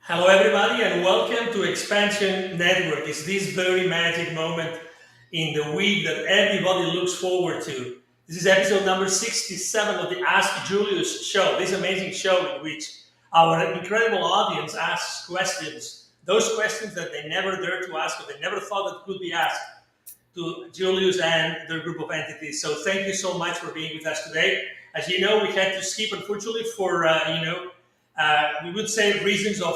Hello, everybody, and welcome to Expansion Network. It's this very magic moment in the week that everybody looks forward to. This is episode number 67 of the Ask Julius Show, this amazing show in which our incredible audience asks questions, those questions that they never dared to ask or they never thought that could be asked to Julius and their group of entities. So thank you so much for being with us today. As you know, we had to skip, unfortunately, for, we would say reasons of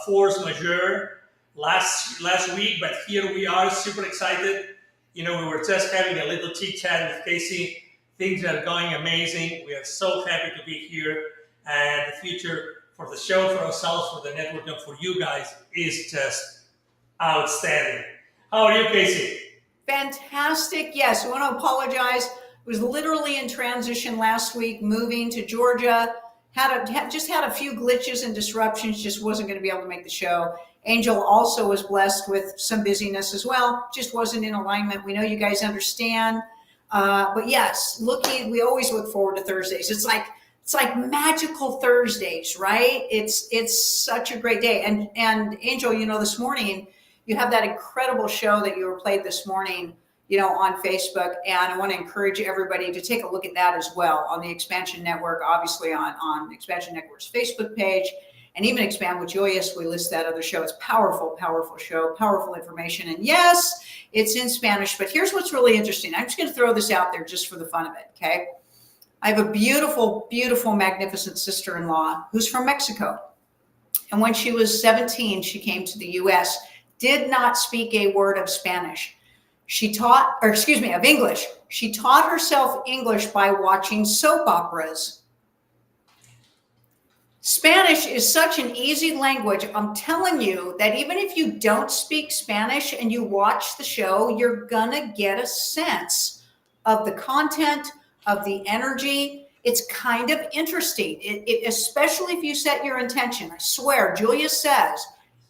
force majeure last week, but here we are, super excited. We were just having a little chit chat with Kasey. Things are going amazing. We are so happy to be here, and the future for the show, for ourselves, for the network, and for you guys is just outstanding. How are you, Kasey? Fantastic. Yes, I want to apologize. I was literally in transition last week, moving to Georgia. Just had a few glitches and disruptions, just wasn't going to be able to make the show. Angel also was blessed with some busyness as well, just wasn't in alignment. We know you guys understand. But yes, we always look forward to Thursdays. It's like magical Thursdays, right? It's such a great day. And Angel, this morning, you have that incredible show that you were played this morning, on Facebook. And I want to encourage everybody to take a look at that as well on the Expansion Network, obviously on Expansion Network's Facebook page, and even Expand with Julius. We list that other show. It's powerful, powerful show, powerful information. And yes, it's in Spanish, but here's what's really interesting. I'm just going to throw this out there just for the fun of it. Okay. I have a beautiful, beautiful, magnificent sister-in-law who's from Mexico. And when she was 17, she came to the US, did not speak a word of Spanish. Of English. She taught herself English by watching soap operas. Spanish is such an easy language. I'm telling you that even if you don't speak Spanish and you watch the show, you're gonna get a sense of the content, of the energy. It's kind of interesting, especially if you set your intention. I swear, Julius says,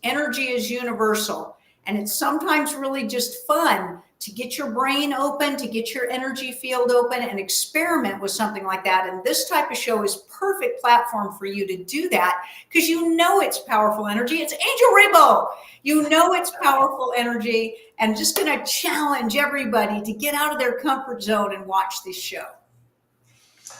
energy is universal. And it's sometimes really just fun to get your brain open, to get your energy field open and experiment with something like that. And this type of show is perfect platform for you to do that because it's powerful energy. It's Angel Rebo. It's powerful energy, and just going to challenge everybody to get out of their comfort zone and watch this show.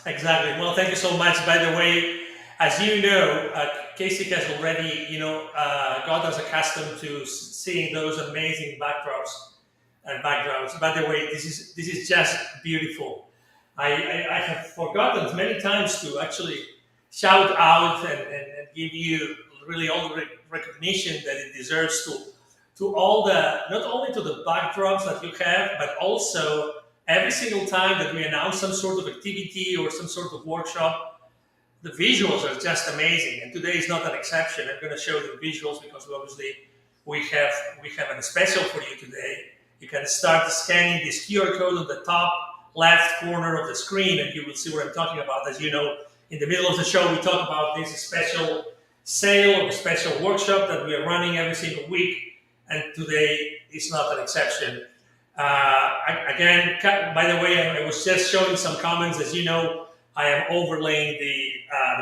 Exactly. Well, thank you so much. By the way, as you know, Kasey has already, got us accustomed to seeing those amazing backdrops and backgrounds. By the way, this is just beautiful. I have forgotten many times to actually shout out and give you really all the recognition that it deserves to all the, not only to the backdrops that you have, but also every single time that we announce some sort of activity or some sort of workshop, the visuals are just amazing. And today is not an exception. I'm going to show the visuals because obviously we have a special for you today. You can start scanning this QR code on the top left corner of the screen and you will see what I'm talking about. As you know, in the middle of the show, we talk about this special sale or special workshop that we are running every single week. And today is not an exception. Again, by the way, I was just showing some comments. As you know, I am overlaying the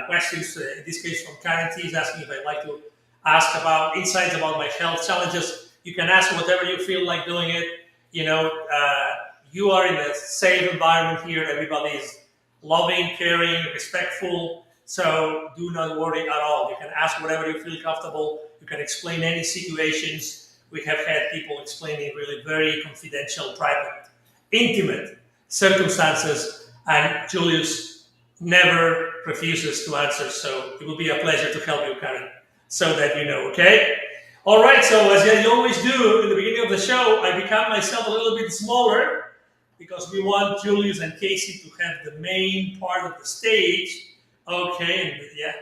questions, in this case from Karen T, is asking if I'd like to ask about insights about my health challenges. You can ask whatever you feel like doing it. You are in a safe environment here. Everybody is loving, caring, respectful. So do not worry at all. You can ask whatever you feel comfortable. You can explain any situations. We have had people explaining really very confidential, private, intimate circumstances, and Julius never refuses to answer. So it will be a pleasure to help you, Karen, so that you know, okay? All right, so as I always do in the beginning of the show, I become myself a little bit smaller because we want Julius and Kasey to have the main part of the stage. Okay, and yeah,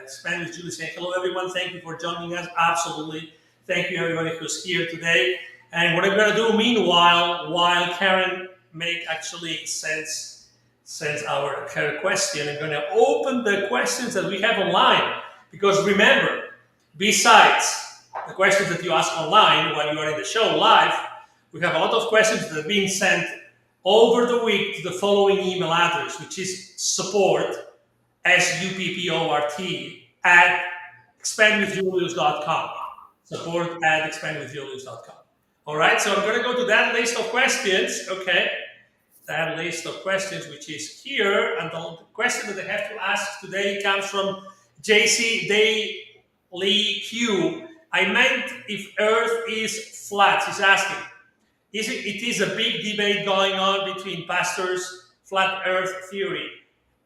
Spanish Julius saying hello everyone. Thank you for joining us. Absolutely. Thank you everybody who's here today. And what I'm gonna do meanwhile, while Karen actually sends her question, I'm gonna open the questions that we have online. Because remember, besides the questions that you ask online while you are in the show live, we have a lot of questions that are being sent over the week to the following email address, which is support, SUPPORT, at expandwithjulius.com. Support at expandwithjulius.com. All right, so I'm going to go to that list of questions, okay? That list of questions, which is here. And the question that I have to ask today comes from JC Daily Q. I meant if Earth is flat, he's asking. It is a big debate going on between pastors, flat Earth theory.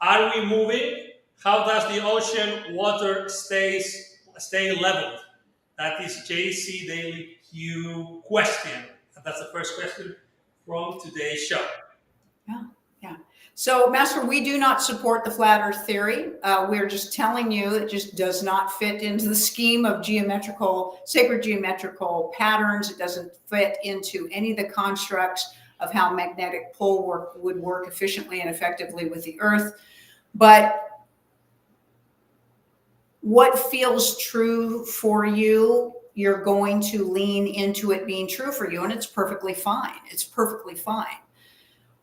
Are we moving? How does the ocean water stay leveled? That is JC Daily Q question. And that's the first question from today's show. Yeah. So, Master, we do not support the flat Earth theory. We're just telling you it just does not fit into the scheme of sacred geometrical patterns. It doesn't fit into any of the constructs of how magnetic pole would work efficiently and effectively with the Earth. But what feels true for you, you're going to lean into it being true for you, and it's perfectly fine. It's perfectly fine.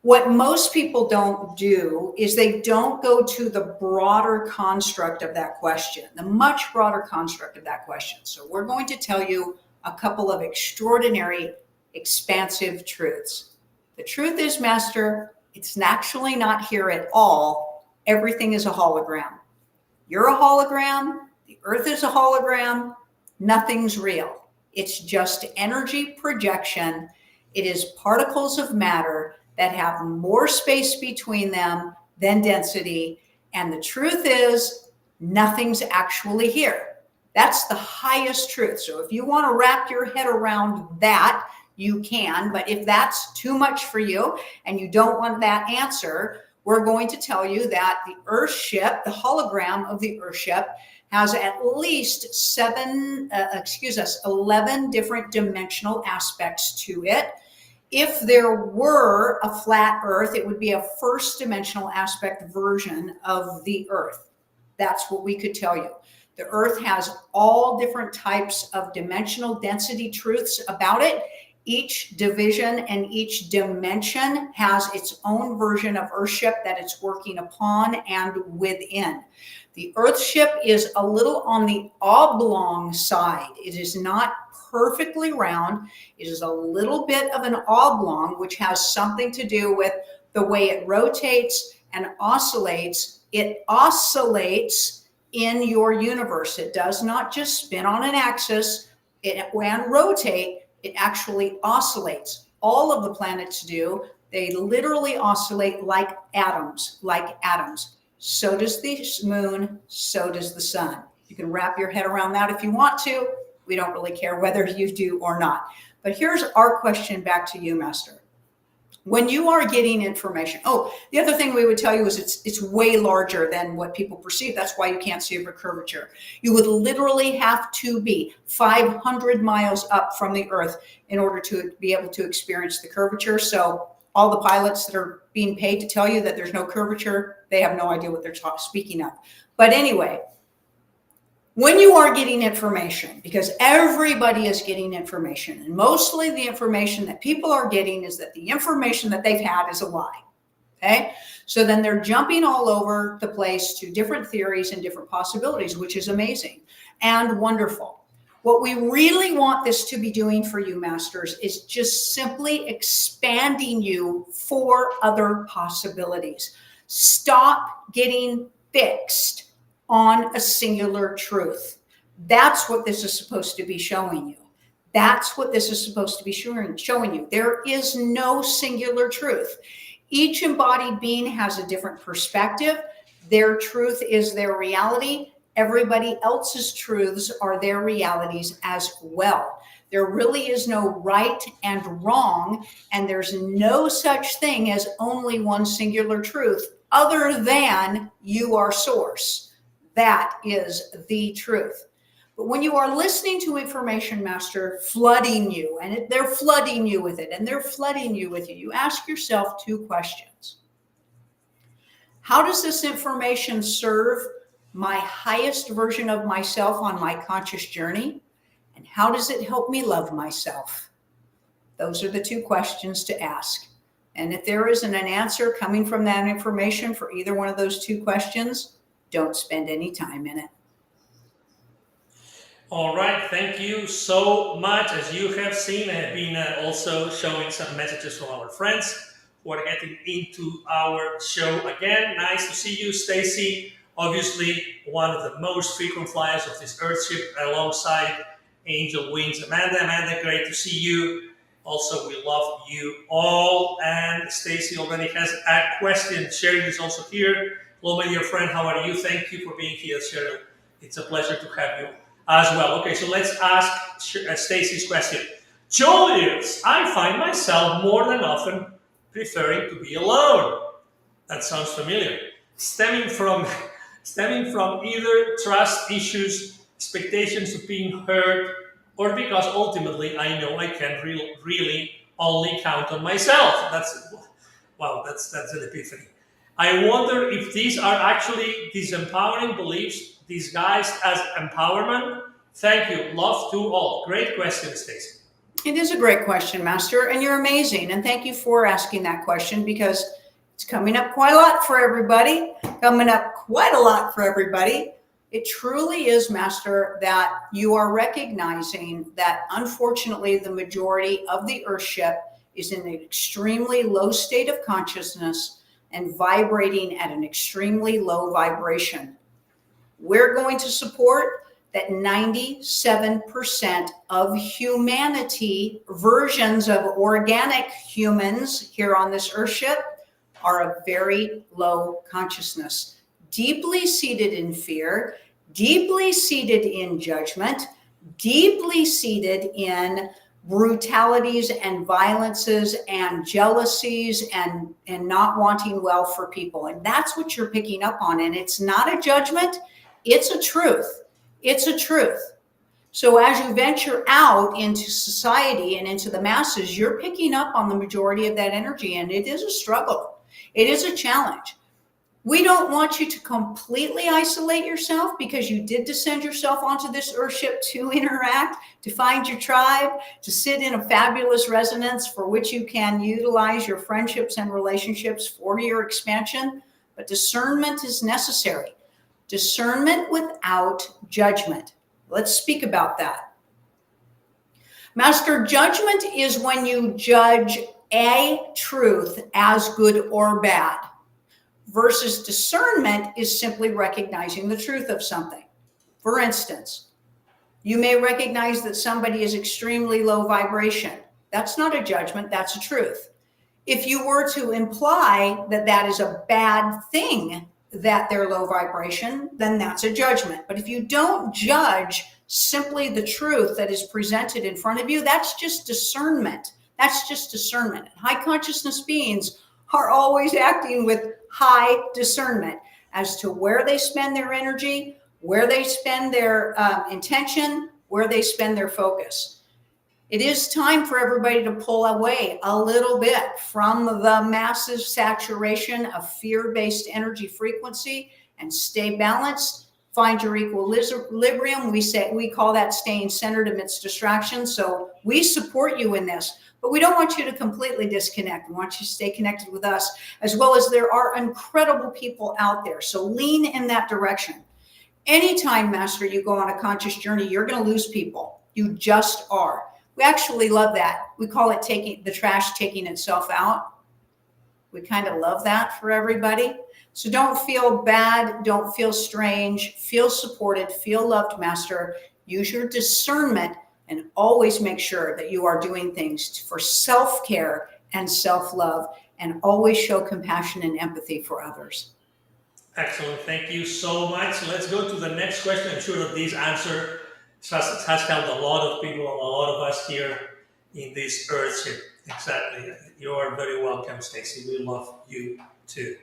What most people don't do is they don't go to the broader construct of that question, the much broader construct of that question. So we're going to tell you a couple of extraordinary, expansive truths. The truth is, Master, it's actually not here at all. Everything is a hologram. You're a hologram. The Earth is a hologram. Nothing's real. It's just energy projection. It is particles of matter that have more space between them than density. And the truth is, nothing's actually here. That's the highest truth. So if you want to wrap your head around that, you can. But if that's too much for you and you don't want that answer, we're going to tell you that the Earth ship, the hologram of the Earth ship, has at least 11 different dimensional aspects to it. If there were a flat Earth, it would be a first dimensional aspect version of the Earth. That's what we could tell you. The Earth has all different types of dimensional density truths about it. Each division and each dimension has its own version of Earthship that it's working upon and within. The Earthship is a little on the oblong side. It is not perfectly round. It is a little bit of an oblong, which has something to do with the way it rotates and oscillates. It oscillates in your universe. It does not just spin on an axis and rotate. It actually oscillates. All of the planets do. They literally oscillate like atoms, So does the moon, so does the sun. You can wrap your head around that if you want to. We don't really care whether you do or not. But here's our question back to you, Master. When you are getting information, the other thing we would tell you is it's way larger than what people perceive. That's why you can't see over curvature. You would literally have to be 500 miles up from the Earth in order to be able to experience the curvature. So all the pilots that are being paid to tell you that there's no curvature, they have no idea what they're speaking of. But anyway, when you are getting information, because everybody is getting information, and mostly the information that people are getting is that the information that they've had is a lie, okay? So then they're jumping all over the place to different theories and different possibilities, which is amazing and wonderful. What we really want this to be doing for you, Masters, is just simply expanding you for other possibilities. Stop getting fixed on a singular truth. That's what this is supposed to be showing you. That's what this is supposed to be showing you. There is no singular truth. Each embodied being has a different perspective. Their truth is their reality. Everybody else's truths are their realities as well. There really is no right and wrong, and there's no such thing as only one singular truth other than you are source. That is the truth. But when you are listening to information master flooding you, and they're flooding you with it, and they're flooding you with it, you ask yourself two questions. How does this information serve my highest version of myself on my conscious journey? And how does it help me love myself? Those are the two questions to ask. And if there isn't an answer coming from that information for either one of those two questions, don't spend any time in it. All right, thank you so much. As you have seen, I have been also showing some messages from our friends who are getting into our show again. Nice to see you, Stacy. Obviously, one of the most frequent flyers of this Earthship, alongside Angel Wings. Amanda, great to see you. Also, we love you all. And Stacy already has a question. Cheryl is also here. Hello, my dear friend. How are you? Thank you for being here, Cheryl. It's a pleasure to have you as well. Okay, so let's ask Stacy's question. Julius, I find myself more than often preferring to be alone. That sounds familiar. Stemming from either trust issues, expectations of being heard, or because ultimately I know I can really only count on myself. That's an epiphany. I wonder if these are actually disempowering beliefs disguised as empowerment. Thank you. Love to all. Great question, Stacey. It is a great question, Master, and you're amazing. And thank you for asking that question, because it's coming up quite a lot for everybody. It truly is, Master, that you are recognizing that unfortunately the majority of the Earthship is in an extremely low state of consciousness and vibrating at an extremely low vibration. We're going to support that 97% of humanity, versions of organic humans here on this Earthship, are a very low consciousness, deeply seated in fear, deeply seated in judgment, deeply seated in brutalities and violences and jealousies and not wanting well for people. And that's what you're picking up on. And it's not a judgment, it's a truth. It's a truth. So as you venture out into society and into the masses, you're picking up on the majority of that energy. And it is a struggle. It is a challenge. We don't want you to completely isolate yourself, because you did descend yourself onto this Earthship to interact, to find your tribe, to sit in a fabulous resonance for which you can utilize your friendships and relationships for your expansion. But discernment is necessary. Discernment without judgment. Let's speak about that. Master, judgment is when you judge a truth as good or bad, versus discernment is simply recognizing the truth of something. For instance, you may recognize that somebody is extremely low vibration. That's not a judgment, that's a truth. If you were to imply that that is a bad thing, that they're low vibration, then that's a judgment. But if you don't judge simply the truth that is presented in front of you, that's just discernment. That's just discernment. High consciousness beings are always acting with high discernment as to where they spend their energy, where they spend their intention, where they spend their focus. It is time for everybody to pull away a little bit from the massive saturation of fear-based energy frequency and stay balanced. Find your equilibrium. We call that staying centered amidst distractions. So we support you in this, but we don't want you to completely disconnect. We want you to stay connected with us, as well as there are incredible people out there. So lean in that direction. Anytime, Master, you go on a conscious journey, you're going to lose people. You just are. We actually love that. We call it taking the trash, taking itself out. We kind of love that for everybody. So don't feel bad. Don't feel strange. Feel supported. Feel loved, Master. Use your discernment and always make sure that you are doing things for self-care and self-love, and always show compassion and empathy for others. Excellent. Thank you so much. Let's go to the next question. I'm sure that this answer has helped a lot of people, a lot of us here in this Earthship. Exactly. You are very welcome, Stacey. We love you too.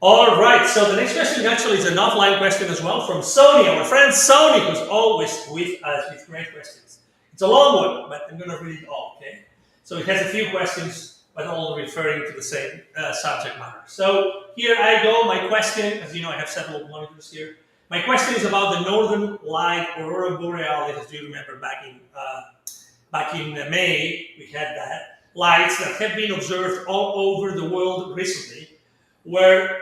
All right. So the next question actually is an offline question as well from Sony, our friend Sony, who's always with us with great questions. It's a long one, but I'm going to read it all, okay? So it has a few questions, but all referring to the same subject matter. So here I go. My question, as you know, I have several monitors here. My question is about the Northern Light Aurora Borealis. As you remember, back in May, we had that. Lights that have been observed all over the world recently. Were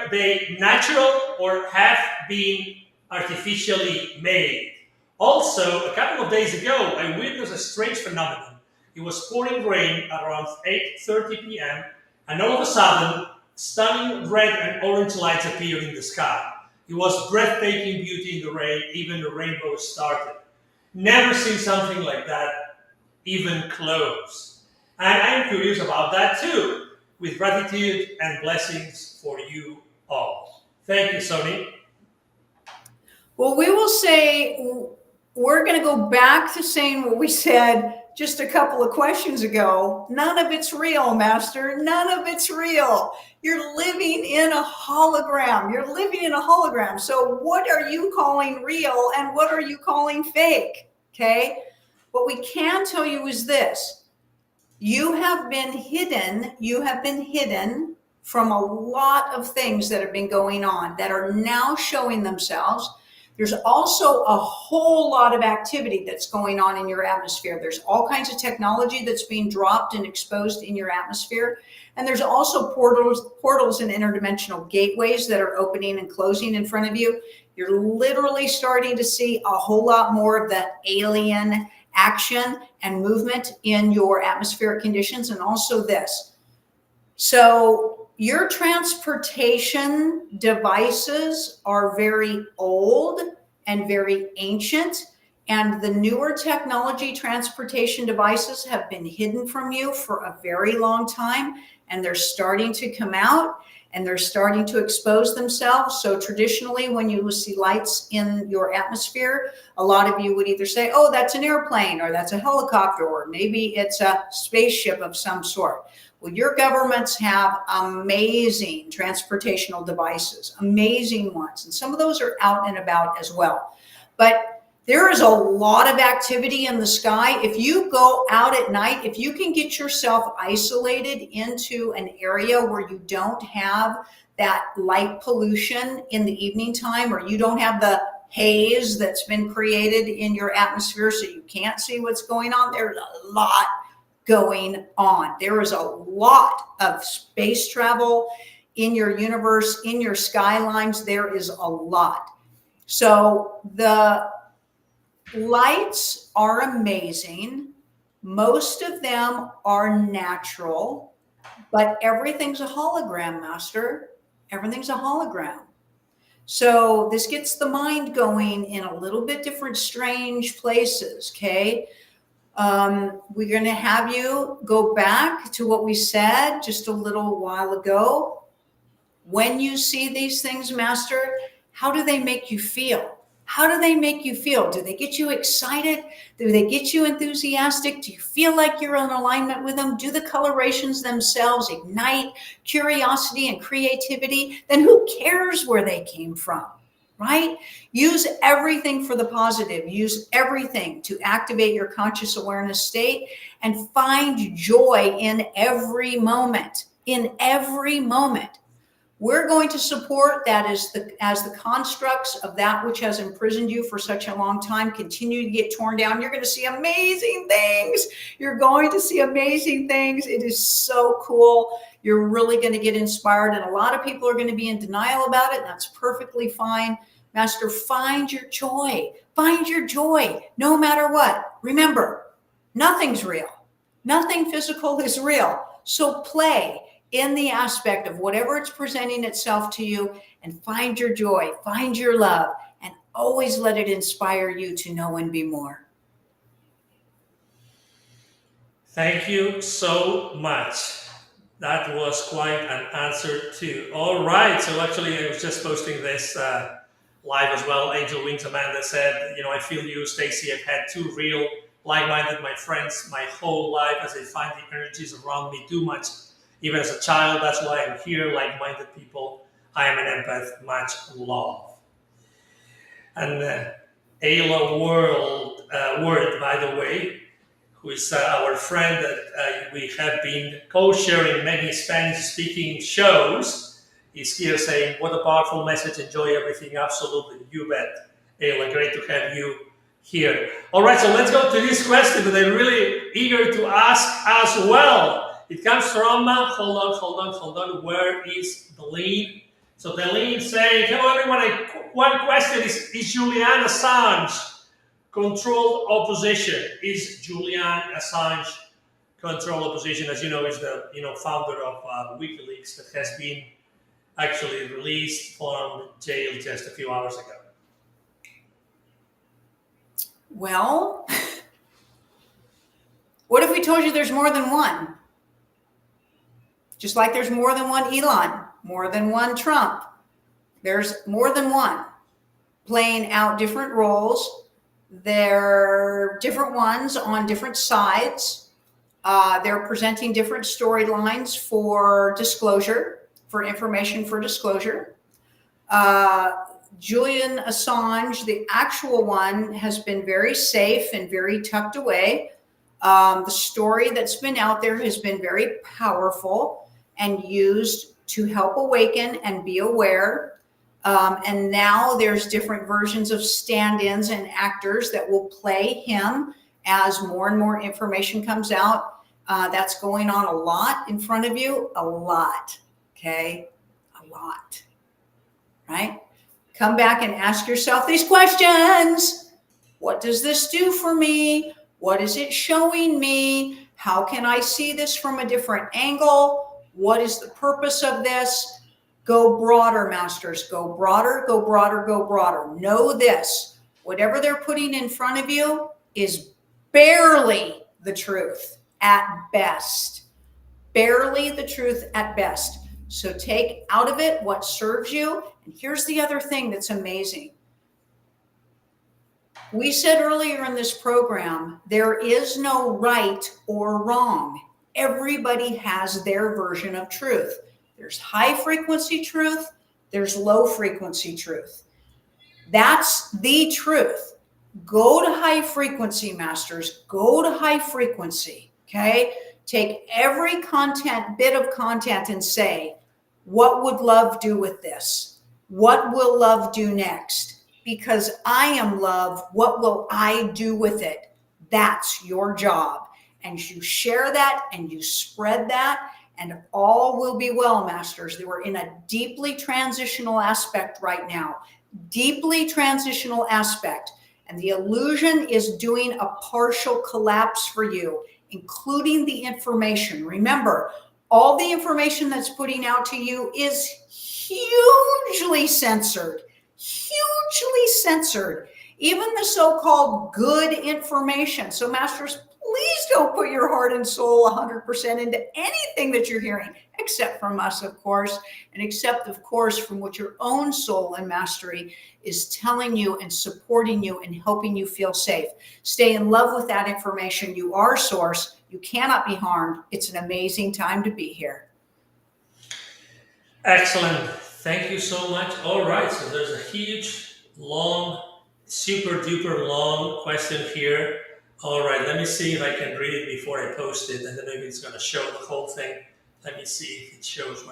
they natural or have been artificially made? Also, a couple of days ago, I witnessed a strange phenomenon. It was pouring rain at around 8:30 p.m., and all of a sudden, stunning red and orange lights appeared in the sky. It was breathtaking beauty in the rain, even the rainbow started. Never seen something like that, even close. And I'm curious about that too. With gratitude and blessings for you all. Thank you, Sony. Well, we will say, we're going to go back to saying what we said just a couple of questions ago. None of it's real, Master. None of it's real. You're living in a hologram. You're living in a hologram. So what are you calling real and what are you calling fake? Okay. What we can tell you is this. You have been hidden from a lot of things that have been going on that are now showing themselves. There's also a whole lot of activity that's going on in your atmosphere. There's all kinds of technology that's being dropped and exposed in your atmosphere. And there's also portals and interdimensional gateways that are opening and closing in front of you. You're literally starting to see a whole lot more of that alien action and movement in your atmospheric conditions, and also this. So your transportation devices are very old and very ancient, and the newer technology transportation devices have been hidden from you for a very long time, and they're starting to come out and they're starting to expose themselves. So traditionally, when you see lights in your atmosphere, a lot of you would either say, oh, that's an airplane, or that's a helicopter, or maybe it's a spaceship of some sort. Well, your governments have amazing transportational devices, amazing ones. And some of those are out and about as well. But there is a lot of activity in the sky. If you go out at night, if you can get yourself isolated into an area where you don't have that light pollution in the evening time, or you don't have the haze that's been created in your atmosphere so you can't see what's going on, there's a lot going on. There is a lot of space travel in your universe, in your skylines. There is a lot. So the lights are amazing. Most of them are natural, but everything's a hologram, Master. Everything's a hologram. So this gets the mind going in a little bit different, strange places, okay? We're going to have you go back to what we said just a little while ago. When you see these things, Master, how do they make you feel? How do they make you feel? Do they get you excited? Do they get you enthusiastic? Do you feel like you're in alignment with them? Do the colorations themselves ignite curiosity and creativity? Then who cares where they came from, right? Use everything for the positive. Use everything to activate your conscious awareness state and find joy in every moment, in every moment. We're going to support that as the constructs of that which has imprisoned you for such a long time continue to get torn down. You're going to see amazing things. You're going to see amazing things. It is so cool. You're really going to get inspired. And a lot of people are going to be in denial about it. And that's perfectly fine. Master, find your joy. Find your joy no matter what. Remember, nothing's real. Nothing physical is real. So play. in the aspect of whatever it's presenting itself to you, and find your joy, find your love, and always let it inspire you to know and be more. Thank you so much. That was quite an answer too. All right, so actually I was just posting this live as well. Angel Wings Amanda said, I feel you, Stacy. I've had two real like-minded my friends my whole life, as I find the energies around me too much. Even as a child, that's why I'm here, like-minded people. I am an empath, much love. And Ayla Word, by the way, who is our friend that we have been co-sharing many Spanish-speaking shows, is here saying, what a powerful message, enjoy everything, absolutely, you bet. Ayla, great to have you here. All right, so let's go to this question that I'm really eager to ask as well. It comes from, hold on, where is Deline? So Deline saying, hello everyone, one question is Julian Assange controlled opposition? Is Julian Assange controlled opposition? As you know, is the founder of WikiLeaks that has been actually released from jail just a few hours ago. Well, what if we told you there's more than one? Just like there's more than one Elon, more than one Trump. There's more than one playing out different roles. They're different ones on different sides. They're presenting different storylines for disclosure, for information for disclosure. Julian Assange, the actual one, has been very safe and very tucked away. The story that's been out there has been very powerful and used to help awaken and be aware. And now there's different versions of stand-ins and actors that will play him as more and more information comes out. That's going on a lot in front of you, a lot, okay? A lot, right? Come back and ask yourself these questions. What does this do for me? What is it showing me? How can I see this from a different angle? What is the purpose of this? Go broader, masters. Go broader, go broader, go broader. Know this. Whatever they're putting in front of you is barely the truth at best. Barely the truth at best. So take out of it what serves you. And here's the other thing that's amazing. We said earlier in this program, there is no right or wrong. Everybody has their version of truth. There's high frequency truth. There's low frequency truth. That's the truth. Go to high frequency, masters. Go to high frequency, okay? Take every bit of content and say, what would love do with this? What will love do next? Because I am love, what will I do with it? That's your job. And you share that and you spread that, and all will be well, masters. We're in a deeply transitional aspect right now. Deeply transitional aspect. And the illusion is doing a partial collapse for you, including the information. Remember, all the information that's putting out to you is hugely censored. Hugely censored. Even the so-called good information. So masters, please don't put your heart and soul 100% into anything that you're hearing, except from us, of course, and except, of course, from what your own soul and mastery is telling you and supporting you and helping you feel safe. Stay in love with that information. You are source. You cannot be harmed. It's an amazing time to be here. Excellent. Thank you so much. All right. So there's a huge, long, super duper long question here. All right. Let me see if I can read it before I post it, and then maybe it's going to show the whole thing. Let me see if it shows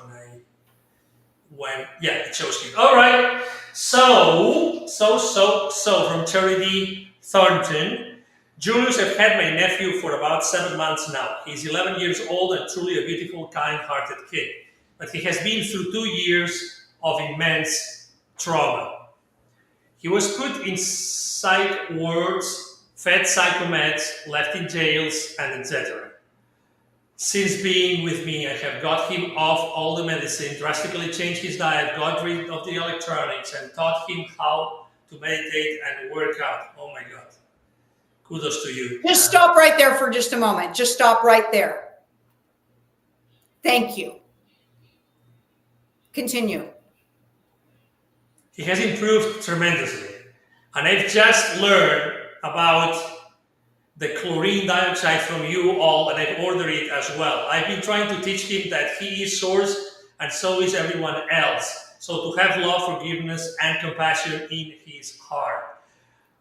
yeah, it shows here. All right. So from Charity Thornton, Julius, I've had my nephew for about 7 months now. He's 11 years old and truly a beautiful, kind-hearted kid. But he has been through 2 years of immense trauma. He was put in psych wards, fed psychomeds, left in jails, and etc. Since being with me, I have got him off all the medicine, drastically changed his diet, got rid of the electronics, and taught him how to meditate and work out. Oh my God. Kudos to you. Just stop right there for just a moment. Just stop right there. Thank you. Continue. He has improved tremendously. And I've just learned about the chlorine dioxide from you all, and I've ordered it as well. I've been trying to teach him that he is source and so is everyone else. So to have love, forgiveness, and compassion in his heart.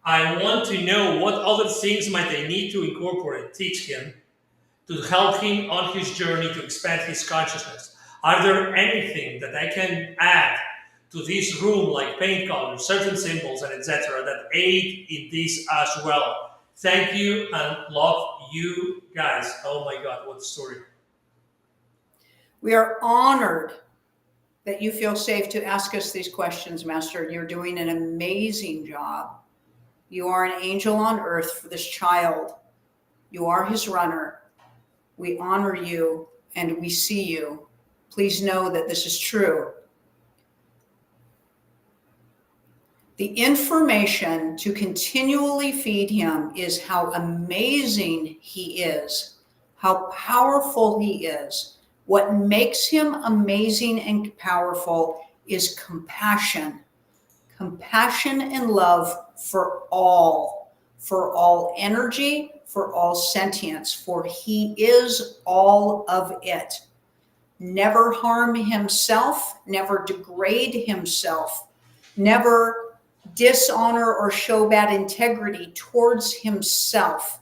I want to know what other things might I need to incorporate, teach him, to help him on his journey to expand his consciousness. Are there anything that I can add to this room, like paint colors, certain symbols, and etc., that aid in this as well? Thank you and love you guys. Oh my God, what a story. We are honored that you feel safe to ask us these questions, Master. You're doing an amazing job. You are an angel on earth for this child. You are his runner. We honor you and we see you. Please know that this is true. The information to continually feed him is how amazing he is, how powerful he is. What makes him amazing and powerful is compassion. Compassion and love for all energy, for all sentience, for he is all of it. Never harm himself, never degrade himself, never dishonor or show bad integrity towards himself.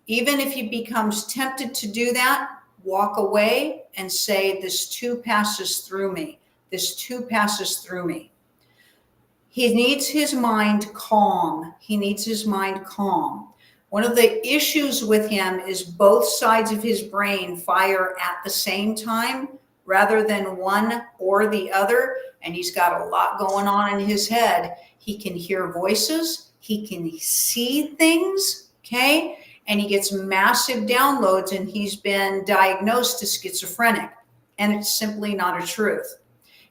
Even if he becomes tempted to do that, walk away and say, this too passes through me. This too passes through me. He needs his mind calm. He needs his mind calm. One of the issues with him is both sides of his brain fire at the same time rather than one or the other. And he's got a lot going on in his head. He can hear voices. He can see things, okay? And he gets massive downloads, and he's been diagnosed as schizophrenic. And it's simply not a truth.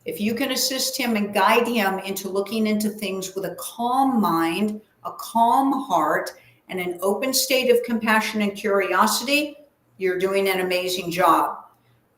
If you can assist him and guide him into looking into things with a calm mind, a calm heart, and an open state of compassion and curiosity, you're doing an amazing job.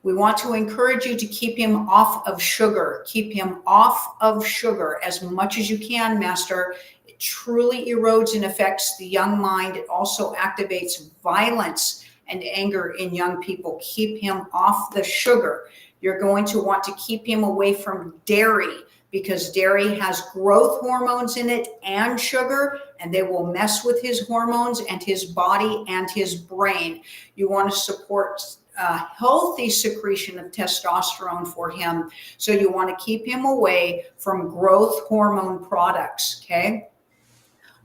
We want to encourage you to keep him off of sugar. Keep him off of sugar as much as you can, Master. It truly erodes and affects the young mind. It also activates violence and anger in young people. Keep him off the sugar. You're going to want to keep him away from dairy, because dairy has growth hormones in it and sugar, and they will mess with his hormones and his body and his brain. You want to support healthy secretion of testosterone for him. So you want to keep him away from growth hormone products, okay?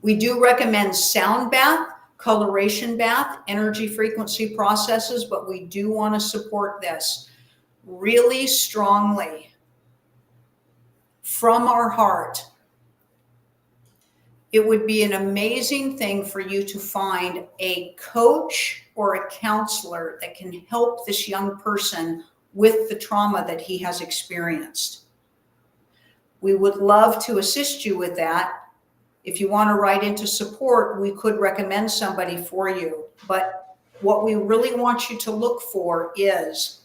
We do recommend sound bath, coloration bath, energy frequency processes, but we do want to support this really strongly from our heart. It would be an amazing thing for you to find a coach or a counselor that can help this young person with the trauma that he has experienced. We would love to assist you with that. If you want to write into support, we could recommend somebody for you. But what we really want you to look for is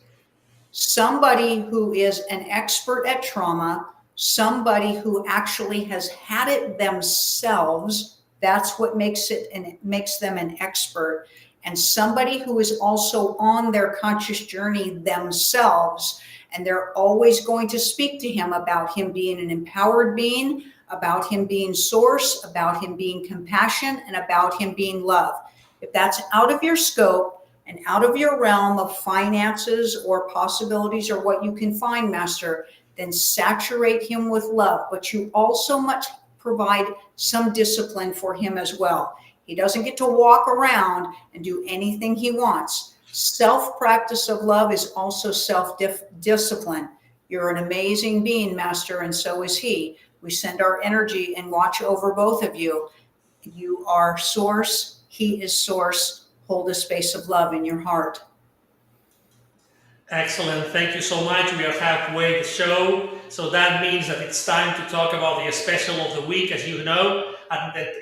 somebody who is an expert at trauma, somebody who actually has had it themselves. That's what makes it, and it makes them an expert. And somebody who is also on their conscious journey themselves. And they're always going to speak to him about him being an empowered being, about him being source, about him being compassion, and about him being love. If that's out of your scope and out of your realm of finances or possibilities or what you can find, Master, then saturate him with love. But you also must provide some discipline for him as well. He doesn't get to walk around and do anything he wants. Self-practice of love is also self-discipline. You're an amazing being, Master, and so is he. We send our energy and watch over both of you. You are source. He is source. Hold a space of love in your heart. Excellent. Thank you so much. We are halfway the show. So that means that it's time to talk about the special of the week. As you know,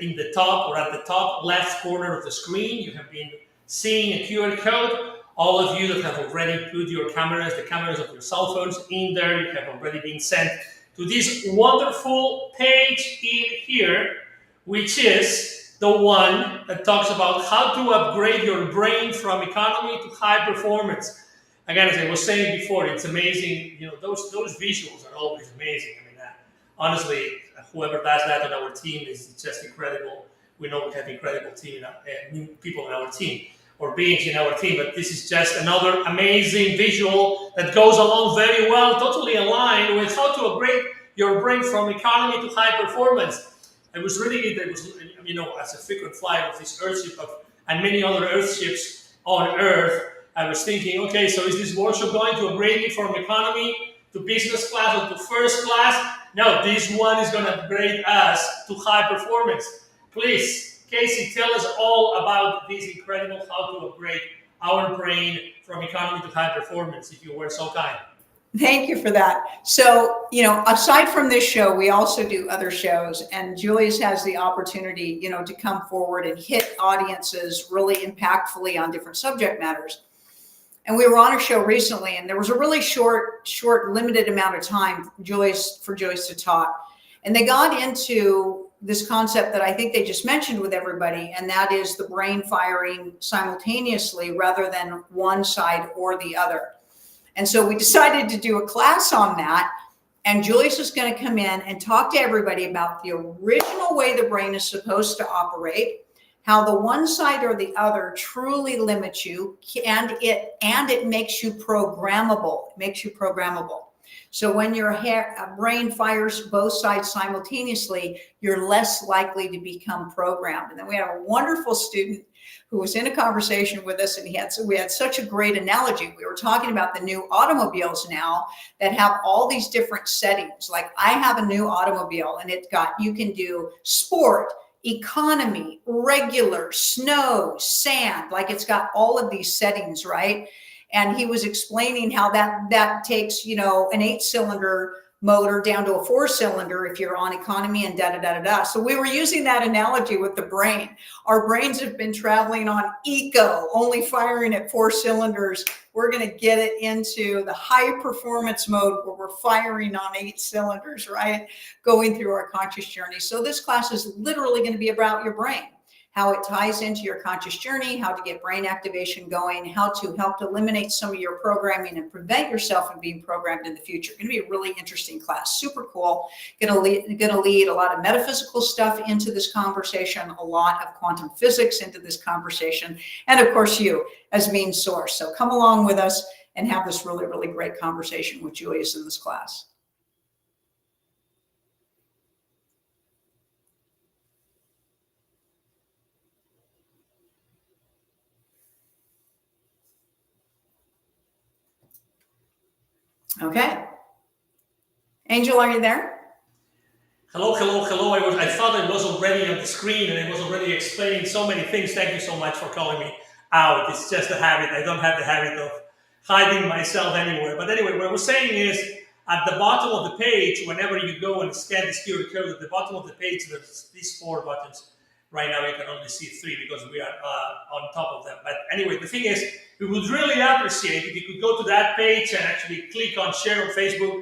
in the top or at the top left corner of the screen, you have been seeing a QR code. All of you that have already put your cameras, the cameras of your cell phones in there, you have already been sent to this wonderful page in here, which is the one that talks about how to upgrade your brain from economy to high performance. Again, as I was saying before, it's amazing. You know, those visuals are always amazing. I mean, honestly, whoever does that on our team is just incredible. We know we have incredible team, people in our team or beings in our team, but this is just another amazing visual that goes along very well, totally aligned with how to upgrade your brain from economy to high performance. I was reading it. It was, you know, as a frequent flyer of this Earthship and many other Earthships on Earth. I was thinking, okay, so is this workshop going to upgrade me from economy to business class or to first class? No, this one is going to upgrade us to high performance. Please, Kasey, tell us all about this incredible how to upgrade our brain from economy to high performance, if you were so kind. Thank you for that. So, you know, aside from this show, we also do other shows, and Julius has the opportunity, you know, to come forward and hit audiences really impactfully on different subject matters. And we were on a show recently, and there was a really short, limited amount of time for Julius to talk. And they got into this concept that I think they just mentioned with everybody, and that is the brain firing simultaneously rather than one side or the other. And so we decided to do a class on that. And Julius is going to come in and talk to everybody about the original way the brain is supposed to operate, how the one side or the other truly limits you, and it makes you programmable. It makes you programmable. So when your brain fires both sides simultaneously, you're less likely to become programmed. And then we had a wonderful student who was in a conversation with us, and we had such a great analogy. We were talking about the new automobiles now that have all these different settings. Like I have a new automobile, and you can do sport, economy, regular, snow, sand, like it's got all of these settings, right? And he was explaining how that takes, you know, an 8-cylinder motor down to a 4-cylinder if you're on economy and da-da-da-da-da. So we were using that analogy with the brain. Our brains have been traveling on eco, only firing at 4 cylinders. We're going to get it into the high performance mode where we're firing on 8 cylinders, right? Going through our conscious journey. So this class is literally going to be about your brain, how it ties into your conscious journey, how to get brain activation going, how to help eliminate some of your programming and prevent yourself from being programmed in the future. Going to be a really interesting class, super cool. Going to lead a lot of metaphysical stuff into this conversation, a lot of quantum physics into this conversation, and of course you as main source. So come along with us and have this really, really great conversation with Julius in this class. Okay. Angel, are you there? Hello. I thought I was already on the screen and I was already explaining so many things. Thank you so much for calling me out. It's just a habit. I don't have the habit of hiding myself anywhere. But anyway, what I was saying is at the bottom of the page, whenever you go and scan this QR code, at the bottom of the page, there's these 4 buttons. Right now, you can only see 3 because we are on top of them. But anyway, the thing is, we would really appreciate if you could go to that page and actually click on share on Facebook,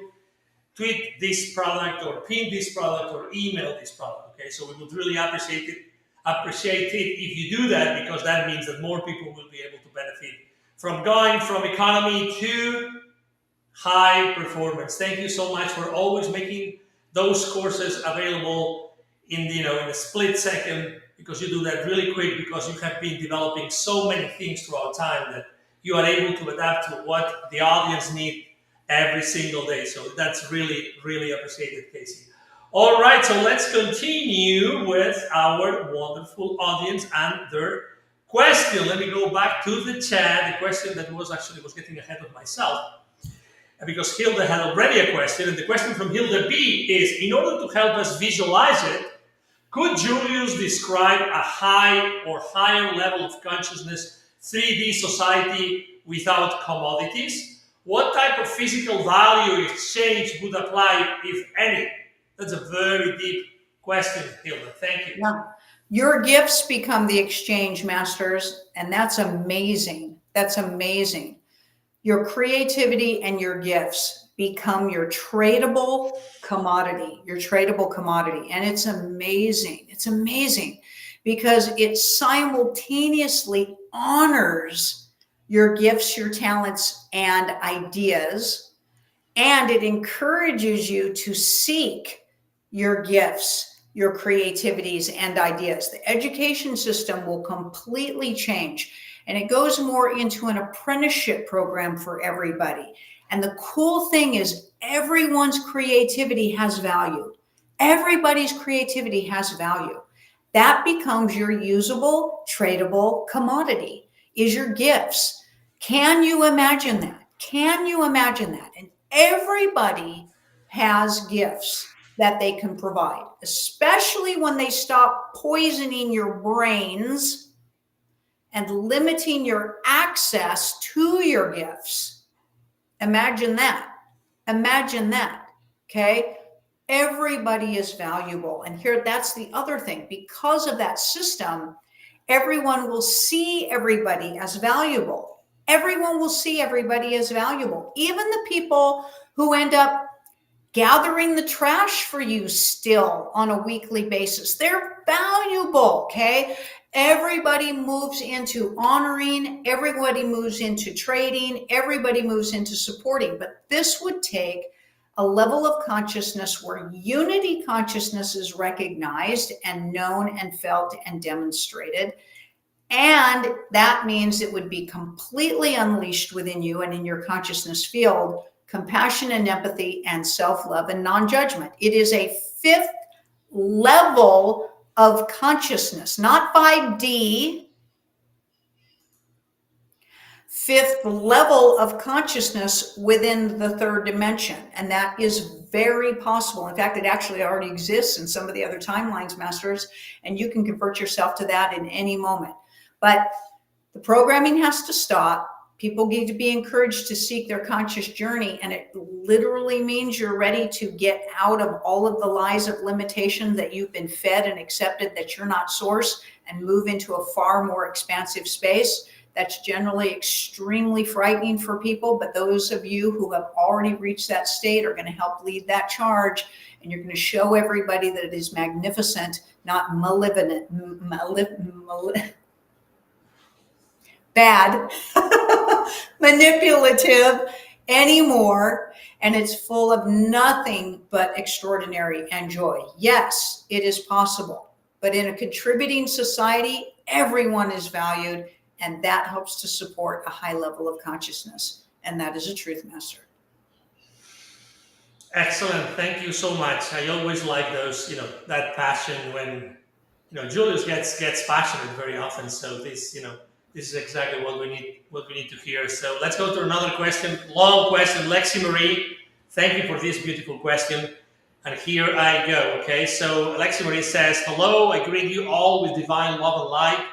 tweet this product or pin this product or email this product. Okay, so we would really appreciate it if you do that, because that means that more people will be able to benefit from going from economy to high performance. Thank you so much for always making those courses available in a split second, because you do that really quick, because you have been developing so many things throughout time that you are able to adapt to what the audience need every single day. So that's really, really appreciated, Kasey. All right, so let's continue with our wonderful audience and their question. Let me go back to the chat. The question that was getting ahead of myself, because Hilda had already a question, and the question from Hilda B is, in order to help us visualize it, could Julius describe a high or higher level of consciousness 3D society without commodities? what type of physical value exchange would apply, if any? That's a very deep question, Hilda. Thank you. Yeah. Your gifts become the exchange masters, and that's amazing. That's amazing. Your creativity and your gifts become your tradable commodity, And it's amazing. It's amazing because it simultaneously honors your gifts, your talents, and ideas. And it encourages you to seek your gifts, your creativities, and ideas. The education system will completely change. And it goes more into an apprenticeship program for everybody. And the cool thing is everyone's creativity has value. Everybody's creativity has value. That becomes your usable, tradable commodity, is your gifts. Can you imagine that? Can you imagine that? And everybody has gifts that they can provide, especially when they stop poisoning your brains and limiting your access to your gifts. Imagine that. Imagine that. Okay. Everybody is valuable. And here, that's the other thing. Because of that system, everyone will see everybody as valuable. Everyone will see everybody as valuable. Even the people who end up gathering the trash for you still on a weekly basis, they're valuable, okay? Everybody moves into honoring, everybody moves into trading, everybody moves into supporting. But this would take a level of consciousness where unity consciousness is recognized and known and felt and demonstrated. And that means it would be completely unleashed within you and in your consciousness field, compassion and empathy and self-love and non-judgment. It is a fifth level of consciousness, not 5D, fifth level of consciousness within the third dimension. And that is very possible. In fact, it actually already exists in some of the other timelines, masters, and you can convert yourself to that in any moment. But the programming has to stop. People need to be encouraged to seek their conscious journey. And it literally means you're ready to get out of all of the lies of limitation that you've been fed and accepted that you're not source, and move into a far more expansive space. That's generally extremely frightening for people. But those of you who have already reached that state are going to help lead that charge. And you're going to show everybody that it is magnificent, not malevolent, bad, manipulative anymore. And it's full of nothing but extraordinary and joy. Yes, it is possible. But in a contributing society, everyone is valued. And that helps to support a high level of consciousness. And that is a truth, master. Excellent. Thank you so much. I always like those, that passion when, Julius gets passionate very often. So this is exactly what we need to hear. So let's go to another question. Long question. Lexi Marie, thank you for this beautiful question. And here I go. Okay. So Lexi Marie says, hello, I greet you all with divine love and light.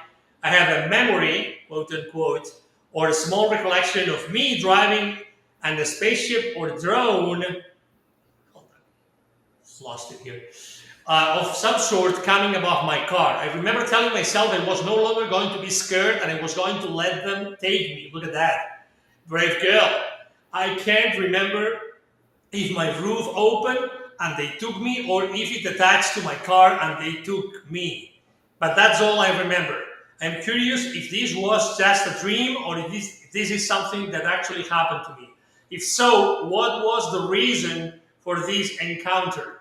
I have a memory, quote unquote, or a small recollection of me driving and a spaceship or drone, lost it here, of some sort coming above my car. I remember telling myself I was no longer going to be scared and I was going to let them take me. Look at that. Brave girl. I can't remember if my roof opened and they took me, or if it attached to my car and they took me. But that's all I remember. I'm curious if this was just a dream or if this is something that actually happened to me. If so, what was the reason for this encounter?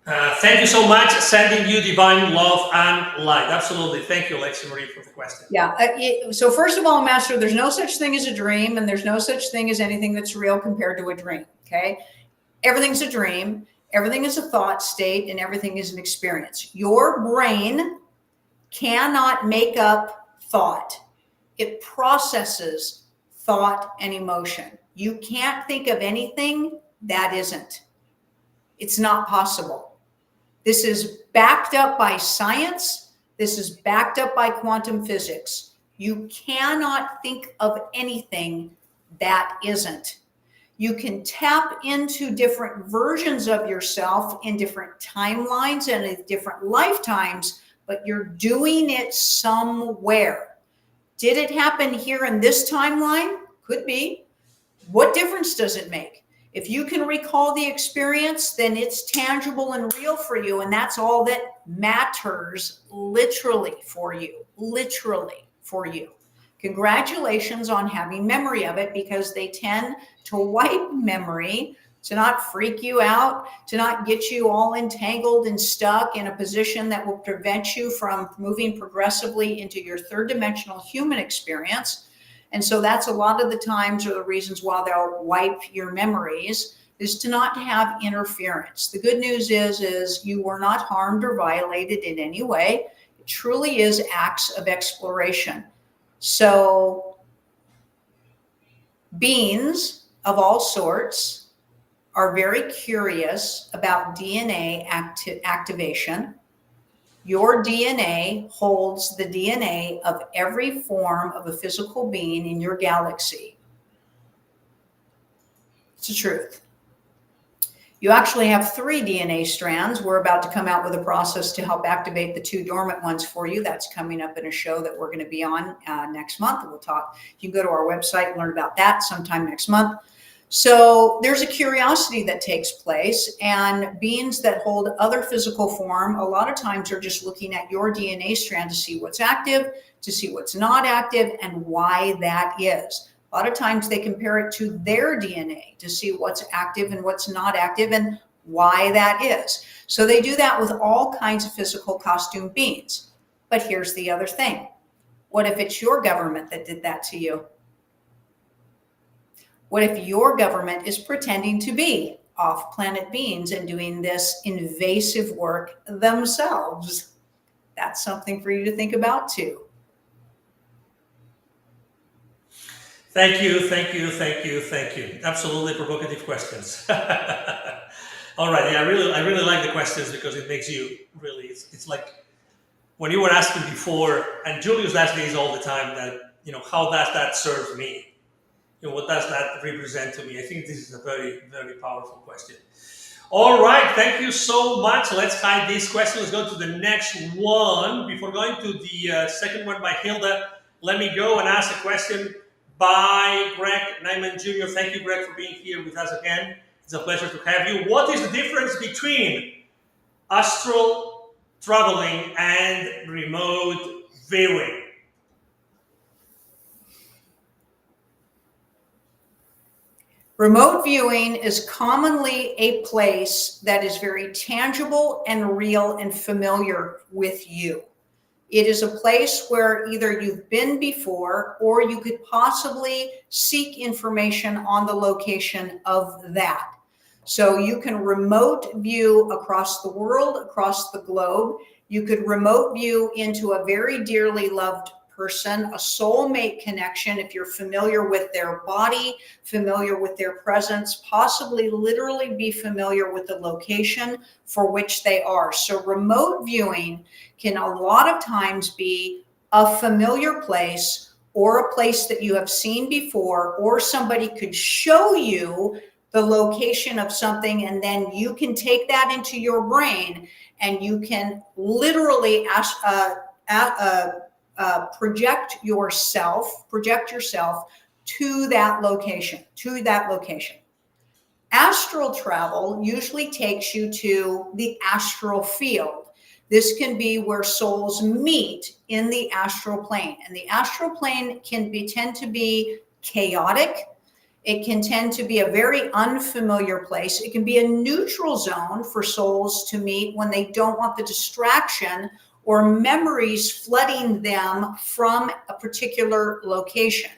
Thank you so much. Sending you divine love and light. Absolutely. Thank you, Alexia Marie, for the question. Yeah. So first of all, master, there's no such thing as a dream, and there's no such thing as anything that's real compared to a dream. Okay. Everything's a dream. Everything is a thought state, and everything is an experience. Your brain cannot make up thought. It processes thought and emotion. You can't think of anything that isn't. It's not possible. This is backed up by science. This is backed up by quantum physics. You cannot think of anything that isn't. You can tap into different versions of yourself in different timelines and in different lifetimes, but you're doing it somewhere. Did it happen here in this timeline? Could be. What difference does it make? If you can recall the experience, then it's tangible and real for you, and that's all that matters, literally for you. Literally for you. Congratulations on having memory of it, because they tend to wipe memory to not freak you out, to not get you all entangled and stuck in a position that will prevent you from moving progressively into your third dimensional human experience. And so that's a lot of the times, or the reasons why they'll wipe your memories, is to not have interference. The good news is you were not harmed or violated in any way. It truly is acts of exploration. So beings of all sorts are very curious about DNA activation. Your DNA holds the DNA of every form of a physical being in your galaxy. It's the truth. You actually have 3 DNA strands. We're about to come out with a process to help activate the 2 dormant ones for you. That's coming up in a show that we're going to be on next month. We'll talk. You can go to our website and learn about that sometime next month. So there's a curiosity that takes place, and beings that hold other physical form a lot of times are just looking at your DNA strand to see what's active, to see what's not active, and why that is. A lot of times they compare it to their DNA to see what's active and what's not active and why that is. So they do that with all kinds of physical costume beings. But here's the other thing. What if it's your government that did that to you? What if your government is pretending to be off-planet beings and doing this invasive work themselves? That's something for you to think about too. Thank you. Absolutely provocative questions. All right, yeah, I really like the questions, because it makes you really. It's like when you were asking before, and Julius asks these all the time. That how does that serve me? What does that represent to me? I think this is a very, very powerful question. All right, thank you so much. Let's hide this question. Let's go to the next one. Before going to the second one by Hilda, let me go and ask a question by Greg Nyman Jr. Thank you, Greg, for being here with us again. It's a pleasure to have you. What is the difference between astral traveling and remote viewing? Remote viewing is commonly a place that is very tangible and real and familiar with you. It is a place where either you've been before, or you could possibly seek information on the location of that. So you can remote view across the world, across the globe. You could remote view into a very dearly loved person, a soulmate connection, if you're familiar with their body, familiar with their presence, possibly literally be familiar with the location for which they are. So remote viewing can a lot of times be a familiar place, or a place that you have seen before, or somebody could show you the location of something, and then you can take that into your brain and you can literally project yourself to that location. Astral travel usually takes you to the astral field. This can be where souls meet in the astral plane. And the astral plane can tend to be chaotic. It can tend to be a very unfamiliar place. It can be a neutral zone for souls to meet when they don't want the distraction or memories flooding them from a particular location.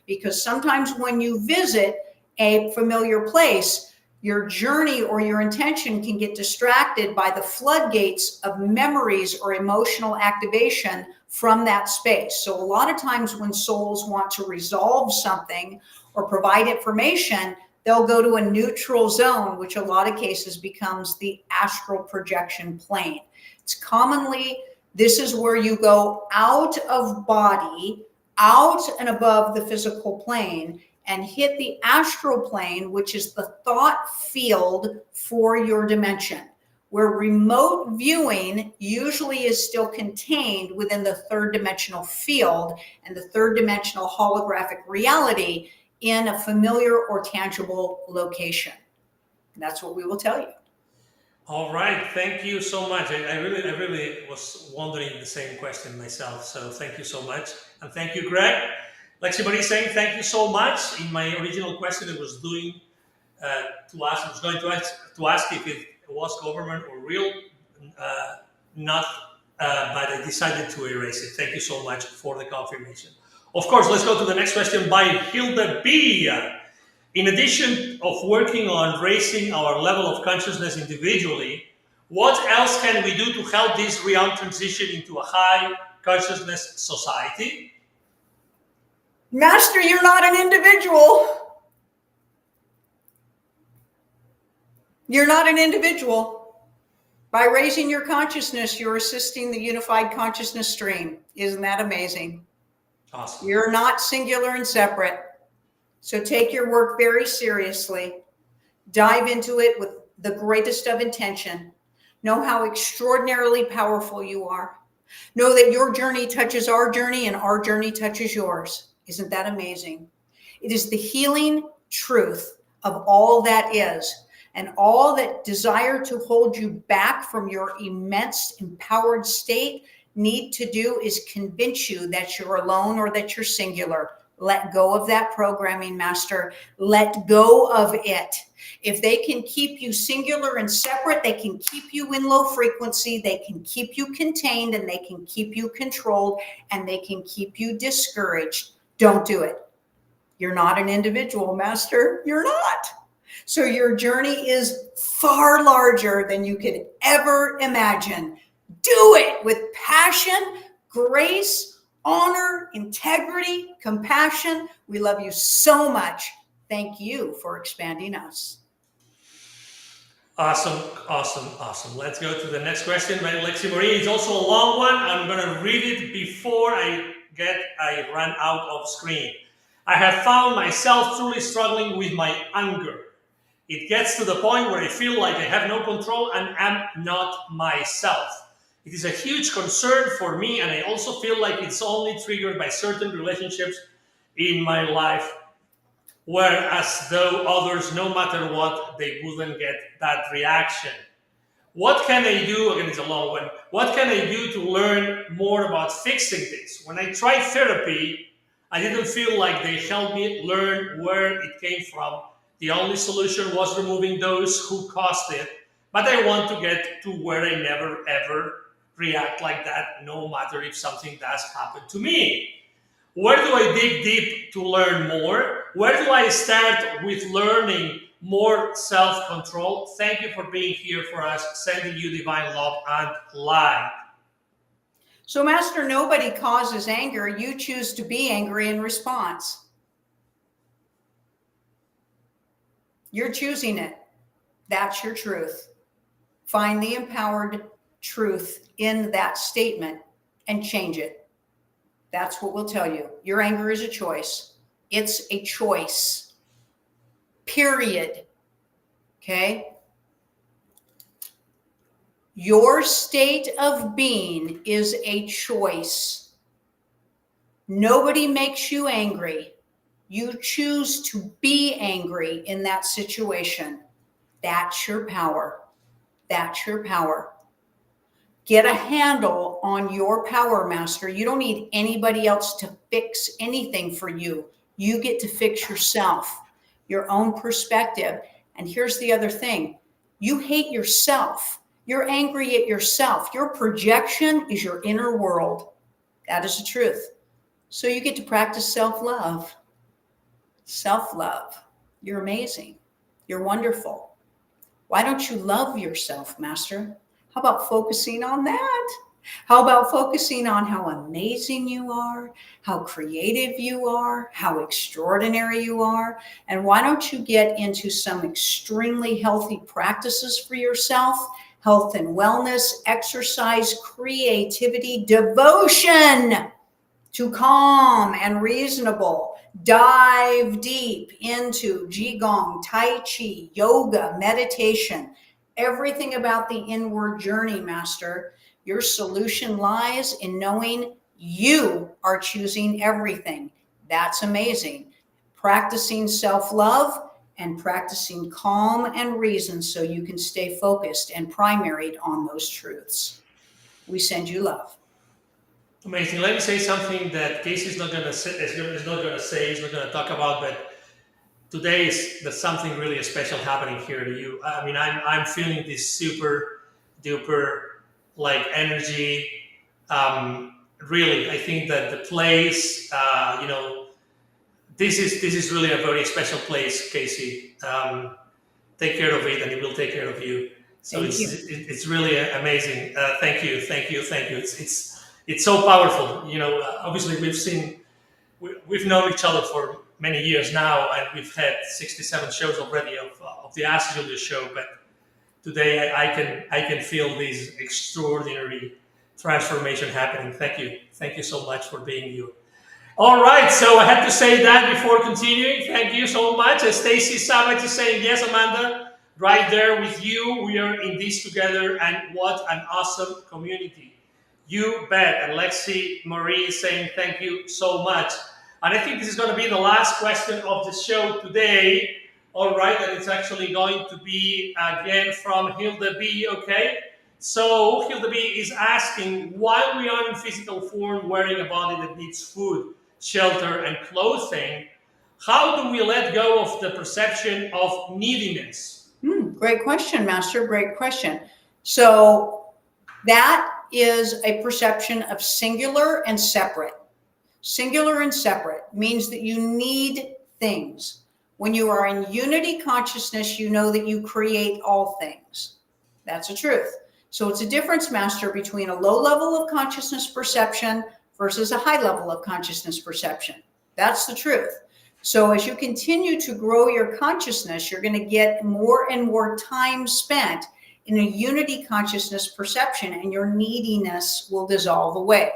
Because sometimes when you visit a familiar place, your journey or your intention can get distracted by the floodgates of memories or emotional activation from that space. So a lot of times when souls want to resolve something or provide information, they'll go to a neutral zone, which a lot of cases becomes the astral projection plane. It's commonly, this is where you go out of body out and above the physical plane and hit the astral plane, which is the thought field for your dimension, where remote viewing usually is still contained within the third dimensional field and the third dimensional holographic reality in a familiar or tangible location. And that's what we will tell you. All right, thank you so much. I really was wondering the same question myself. So thank you so much, and thank you, Greg. Lexi Marie saying thank you so much. In my original question, I was going to ask if it was government or real, not, but I decided to erase it. Thank you so much for the confirmation. Of course, let's go to the next question by Hilda B. In addition of working on raising our level of consciousness individually, what else can we do to help this realm transition into a high consciousness society? Master, you're not an individual. You're not an individual. By raising your consciousness, you're assisting the unified consciousness stream. Isn't that amazing? Awesome. You're not singular and separate. So take your work very seriously. Dive into it with the greatest of intention. Know how extraordinarily powerful you are. Know that your journey touches our journey and our journey touches yours. Isn't that amazing? It is the healing truth of all that is, and all that desire to hold you back from your immense empowered state need to do is convince you that you're alone or that you're singular. Let go of that programming, Master. Let go of it. If they can keep you singular and separate, they can keep you in low frequency, they can keep you contained, and they can keep you controlled, and they can keep you discouraged. Don't do it. You're not an individual, Master. You're not. So your journey is far larger than you could ever imagine. Do it with passion, grace, honor, integrity, compassion. We love you so much. Thank you for expanding us. Awesome, awesome, awesome. Let's go to the next question by Lexi Marie. It's also a long one. I'm going to read it before I run out of screen. I have found myself truly struggling with my anger. It gets to the point where I feel like I have no control and am not myself. It is a huge concern for me, and I also feel like it's only triggered by certain relationships in my life, whereas though others, no matter what, they wouldn't get that reaction. What can I do? Again, it's a long one. What can I do to learn more about fixing this? When I tried therapy, I didn't feel like they helped me learn where it came from. The only solution was removing those who caused it, but I want to get to where I never ever react like that, no matter if something does happen to me. Where do I dig deep to learn more? Where do I start with learning more self-control? Thank you for being here for us, sending you divine love and light. So, Master, nobody causes anger. You choose to be angry in response. You're choosing it. That's your truth. Find the empowered truth in that statement and change it. That's what we'll tell you. Your anger is a choice. It's a choice. Period. Okay? Your state of being is a choice. Nobody makes you angry. You choose to be angry in that situation. That's your power. That's your power. Get a handle on your power, Master. You don't need anybody else to fix anything for you. You get to fix yourself, your own perspective. And here's the other thing. You hate yourself. You're angry at yourself. Your projection is your inner world. That is the truth. So you get to practice self-love. Self-love. You're amazing. You're wonderful. Why don't you love yourself, Master? How about focusing on that? How about focusing on how amazing you are, how creative you are, how extraordinary you are? And why don't you get into some extremely healthy practices for yourself? Health and wellness, exercise, creativity, devotion to calm and reasonable. Dive deep into Qigong, Tai Chi, yoga, meditation, everything about the inward journey, Master. Your solution lies in knowing you are choosing everything. That's amazing. Practicing self-love and practicing calm and reason so you can stay focused and primaried on those truths. We send you love. Amazing. Let me say something that Kasey is not going to say, is not going to talk about, but today there's something really special happening here to you. I mean, I'm feeling this super duper like energy. Really, I think that the place, this is really a very special place, Kasey. Take care of it, and it will take care of you. So it's really amazing. Thank you. It's so powerful. Obviously we've known each other for many years now, and we've had 67 shows already of the Ask Julius Show. But today I can feel this extraordinary transformation happening. Thank you so much for being you. All right, so I had to say that before continuing. Thank you so much. Stacy Savage is saying, yes, Amanda, right there with you. We are in this together, and what an awesome community. You bet. And Lexi Marie is saying, thank you so much. And I think this is going to be the last question of the show today. All right, and it's actually going to be again from Hilda B, okay? So Hilda B is asking, while we are in physical form, wearing a body that needs food, shelter, and clothing, how do we let go of the perception of neediness? Great question, Master. Great question. So that is a perception of singular and separate. Singular and separate means that you need things. When you are in unity consciousness, you know that you create all things. That's the truth. So it's a difference, Master, between a low level of consciousness perception versus a high level of consciousness perception. That's the truth. So as you continue to grow your consciousness, you're going to get more and more time spent in a unity consciousness perception, and your neediness will dissolve away.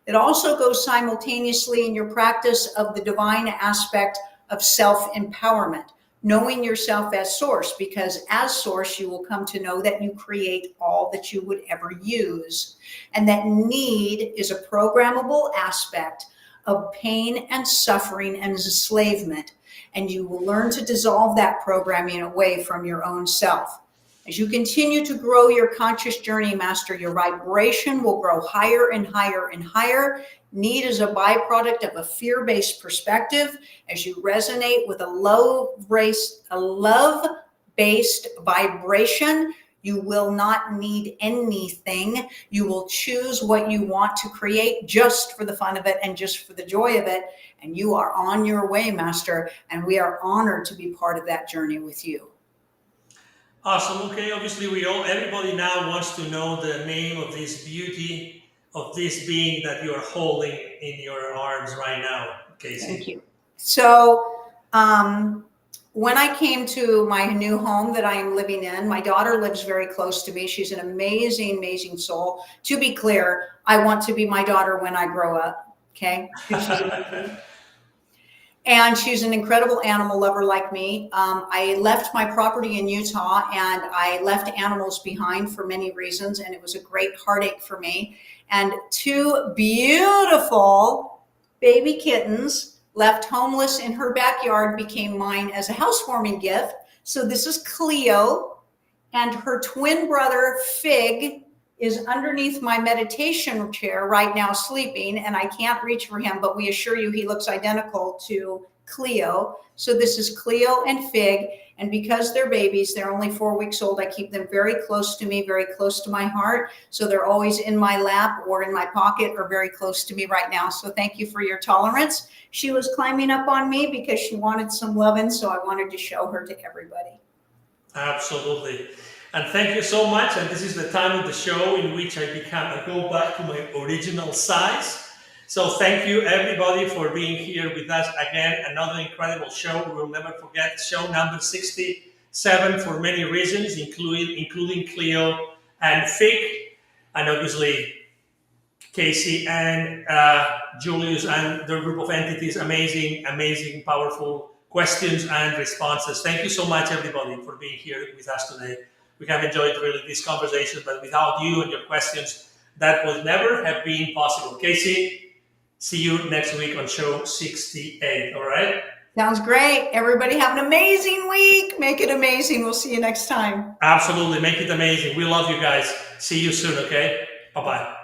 It also goes simultaneously in your practice of the divine aspect of self-empowerment, knowing yourself as source, because as source, you will come to know that you create all that you would ever use. And that need is a programmable aspect of pain and suffering and enslavement. And you will learn to dissolve that programming away from your own self. As you continue to grow your conscious journey, Master, your vibration will grow higher and higher and higher. Need is a byproduct of a fear-based perspective. As you resonate with a love-based vibration, you will not need anything. You will choose what you want to create just for the fun of it and just for the joy of it. And you are on your way, Master. And we are honored to be part of that journey with you. Awesome. Okay. Obviously, everybody now wants to know the name of this beauty, of this being that you are holding in your arms right now, Kasey. Thank you. So, when I came to my new home that I am living in, my daughter lives very close to me. She's an amazing, amazing soul. To be clear, I want to be my daughter when I grow up. Okay. And she's an incredible animal lover like me. I left my property in Utah, and I left animals behind for many reasons, and it was a great heartache for me. And 2 beautiful baby kittens left homeless in her backyard became mine as a housewarming gift. So this is Cleo, and her twin brother, Fig, is underneath my meditation chair right now sleeping, and I can't reach for him, but we assure you he looks identical to Cleo. So this is Cleo and Fig, and because they're babies, they're only 4 weeks old, I keep them very close to me, very close to my heart. So they're always in my lap or in my pocket or very close to me right now. So thank you for your tolerance. She was climbing up on me because she wanted some loving, so I wanted to show her to everybody. Absolutely. And thank you so much. And this is the time of the show in which I go back to my original size. So thank you everybody for being here with us again. Another incredible show. We will never forget show number 67 for many reasons, including Cleo and Fig. And obviously Kasey and Julius and their group of entities. Amazing, powerful questions and responses. Thank you so much, everybody, for being here with us today. We have enjoyed really this conversation, but without you and your questions, that would never have been possible. Kasey, see you next week on show 68, all right? Sounds great. Everybody have an amazing week. Make it amazing. We'll see you next time. Absolutely. Make it amazing. We love you guys. See you soon, okay? Bye-bye.